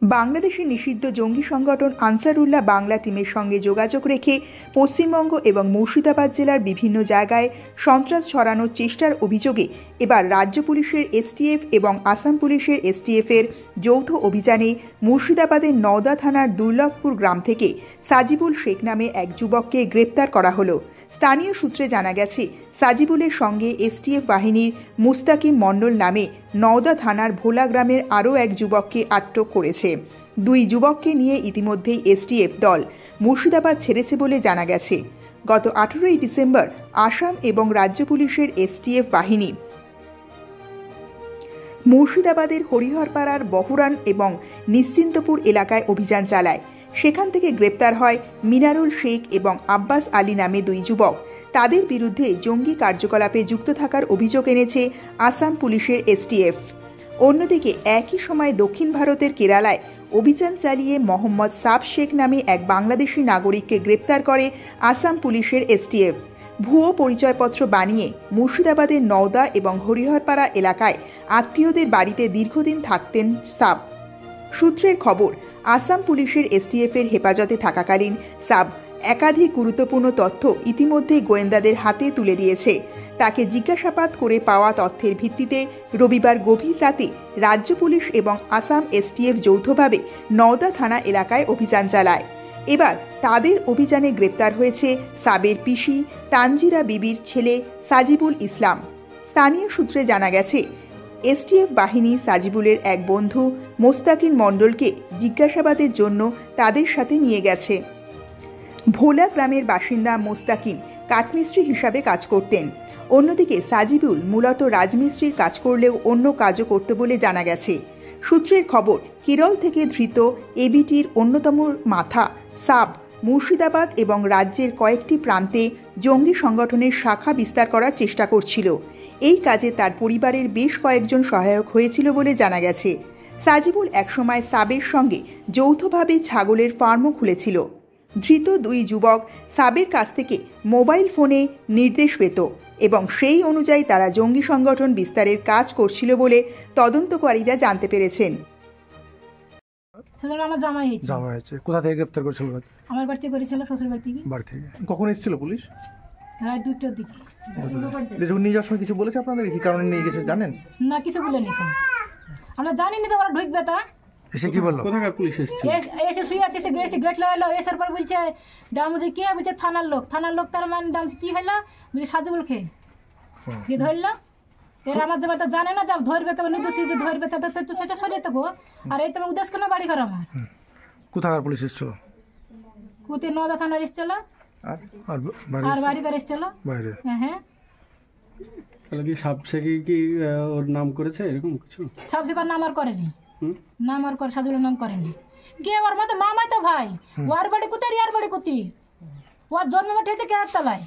বাংলাদেশের নিষিদ্ধ জঙ্গি সংগঠন আনসারুল্লাহ বাংলা টিমের সঙ্গে যোগাযোগ রেখে পশ্চিমবঙ্গ এবং মুর্শিদাবাদ জেলার বিভিন্ন জায়গায় সন্ত্রাস ছড়ানোর চেষ্টার অভিযোগে এবার রাজ্য পুলিশের এসটিএফ এবং আসাম পুলিশের এসটিএফের যৌথ অভিযানে মুর্শিদাবাদের নওদা থানার দুর্লভপুর গ্রাম থেকে সাজিবুল শেখ নামে এক যুবককে গ্রেপ্তার করা হলো। স্থানীয় সূত্রে জানা গেছে, সাজিবুলের সঙ্গে এসটিএফ বাহিনীর মুস্তাকিম মণ্ডল নামে নওদা থানার ভোলা গ্রামের আরও এক যুবককে আটক করেছে। দুই যুবককে নিয়ে ইতিমধ্যেই এসটিএফ দল মুর্শিদাবাদ ছেড়েছে বলে জানা গেছে। গত 18ই ডিসেম্বর আসাম এবং রাজ্য পুলিশের এসটিএফ বাহিনী মুর্শিদাবাদের হরিহরপাড়ার বহরান এবং নিশ্চিন্তপুর এলাকায় অভিযান চালায়। সেখান থেকে গ্রেপ্তার হয় মিনারুল শেখ এবং আব্বাস আলী নামে দুই যুবক। তাদের বিরুদ্ধে জঙ্গি কার্যকলাপে যুক্ত থাকার অভিযোগ এনেছে আসাম পুলিশের এসটিএফ। অন্যদিকে একই সময় দক্ষিণ ভারতের কেরালায় অভিযান চালিয়ে মোহাম্মদ সাব শেখ নামে এক বাংলাদেশি নাগরিককে গ্রেপ্তার করে আসাম পুলিশের এসটিএফ। ভুয়ো পরিচয়পত্র বানিয়ে মুর্শিদাবাদের নওদা এবং হরিহরপাড়া এলাকায় আত্মীয়দের বাড়িতে দীর্ঘদিন থাকতেন সাব। সূত্রের খবর, আসাম পুলিশের এসটিএফের হেফাজতে থাকাকালীন সাব একাধিক গুরুত্বপূর্ণ তথ্য ইতিমধ্যেই গোয়েন্দাদের হাতে তুলে দিয়েছে। তাকে জিজ্ঞাসাবাদ করে পাওয়া তথ্যের ভিত্তিতে রবিবার গভীর রাতে রাজ্য পুলিশ এবং আসাম এসটিএফ যৌথভাবে নওদা থানা এলাকায় অভিযান চালায়। এবার তাদের অভিযানে গ্রেপ্তার হয়েছে সাবের পিসি তানজিরা বিবির ছেলে সাজিবুল ইসলাম। স্থানীয় সূত্রে জানা গেছে, এসটিএফ বাহিনী সাজিবুলের এক বন্ধু মোস্তাকিম মণ্ডলকে জিজ্ঞাসাবাদের জন্য তাদের সাথে নিয়ে গেছে। ভোলা গ্রামের বাসিন্দা মোস্তাকিম কাঠমিস্ত্রি হিসাবে কাজ করতেন। অন্যদিকে সাজিবুল মূলত রাজমিস্ত্রির কাজ করলেও অন্য কাজও করত বলে জানা গেছে। সূত্রের খবর, কেরল থেকে ধৃত এবিটির অন্যতম মাথা সাব মুর্শিদাবাদ এবং রাজ্যের কয়েকটি প্রান্তে জঙ্গি সংগঠনের শাখা বিস্তার করার চেষ্টা করছিল। এই কাজে তার পরিবারের বেশ কয়েকজন সহায়ক হয়েছিল বলে জানা গেছে। সাজিবুল একসময় সাবের সঙ্গে যৌথভাবে ছাগলের ফার্মও খুলেছিল। ধৃত দুই যুবক সাবের কাছ থেকে মোবাইল ফোনে নির্দেশ পেত এবং সেই অনুযায়ী তারা জঙ্গি সংগঠন বিস্তারের কাজ করছিল বলে তদন্তকারীরা জানতে পেরেছেন। আমার জামাই হয়েছে। কোথা থেকে গ্রেফতার করেছিল? আমার বাড়িতে করেছিল, শ্বশুর বাড়ি থেকে। বাড়ি থেকে কখন এসেছিল পুলিশ? রাত 2টার দিকে। যখন নিয়ে যাওয়ার সময় কিছু বলেছে আপনাদের? কি কারণে নিয়ে গেছে জানেন? না, কিছু বলেনি। আমরা জানি না তো ওরা ঢুকবে। তা এসে কি বললো? কোথাকার পুলিশ এসেছে? এসে শুয়ে আছে, এসে গেট লাগালো। এসার পর বলছে দাম যে কে, বলছে থানার লোক। তার মানে দাম কি হইলো, বলছে সাজিবুল খেয়ে দিয়ে ধরলো। এর আমার জামাই তো জানে না, যা ধরবে কেমন নির্দোষী যে ধরবে তাদের তো সেটা সরিয়ে তো গো। আর এই তোমার উদ্দেশ্য কেন বাড়ি ঘর আমার? কোথাকার পুলিশ এসেছিল? কোতে নওদা থানার এসেছিল আর বাড়ি ঘর এসেছিল বাইরে। হ্যাঁ, তাহলে কি সাব শেখ কি ওর নাম করেছে এরকম কিছু? সাব শেখ নাম আর করেনি, নাম আর করে সাজুলের নাম করেনি। কে ওর মতো মামাই তো ভাই, ওর বাড়ি কোথায় আর বাড়ি কোথায়, ওর জন্ম মাঠে হয়েছে কেয়ার তলায়।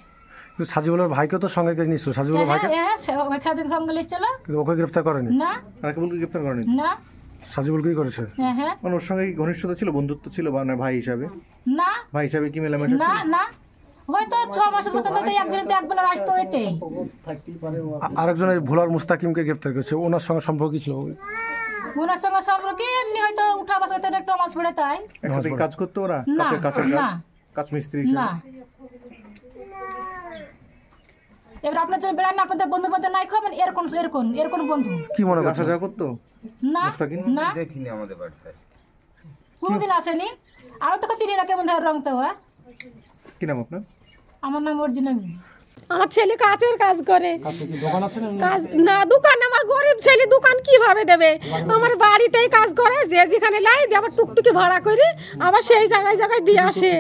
সাজিবুলের ভাইকে তো সঙ্গে নিয়েছিল। সাজিবুলের ভাইকে সঙ্গে এসেছিল, ওকে গ্রেফতার করেনি। না, রাকিবুলকে গ্রেফতার করেনি। না, সাজিবুলকেই করেছে। হ্যাঁ, মানে ওর সঙ্গে ঘনিষ্ঠতা ছিল, বন্ধুত্ব ছিল, মানে ভাই হিসাবে? না, ভাই হিসাবে কি মেলামেশা ছিল? না, হয়তো 6 মাসের পর্যন্ত একবেলা আসতো এতে। আরেকজনের ভোলার মুস্তাকিমকে গ্রেফতার করেছে, ওনার সঙ্গে সম্পর্ক কি ছিল? ওনার সঙ্গে সম্পর্কে এমনি হয়তো উঠা বসা হতো, একটু মাছ পড়ে তাই। একসাথে কাজ করতে ওরা? কাজ মিস্ত্রি না। এবার আপনার জন্য বেড়ান, আপনাদের বন্ধু বান্ধব নাই খাবেন এরকম বন্ধু কি মনে করছে? দেখা করতো না, না দেখিনি আমাদের বাড়িতে, কোনদিন আসেনি। আমি তো চিনি না কেমন ধর রং তো। কি নাম আপনার? আমার নাম অরিজিনাল। আমার ছেলে কাজের কাজ করে। কাজ না, দোকান। আমার গরিব ছেলে দোকান কিভাবে দেবে? আমার বাড়িতেই কাজ করে, যে যেখানে লাই দিয়ে আবার টুকটুকি ভাড়া করে আবার সেই জায়গায় দিয়ে আসে।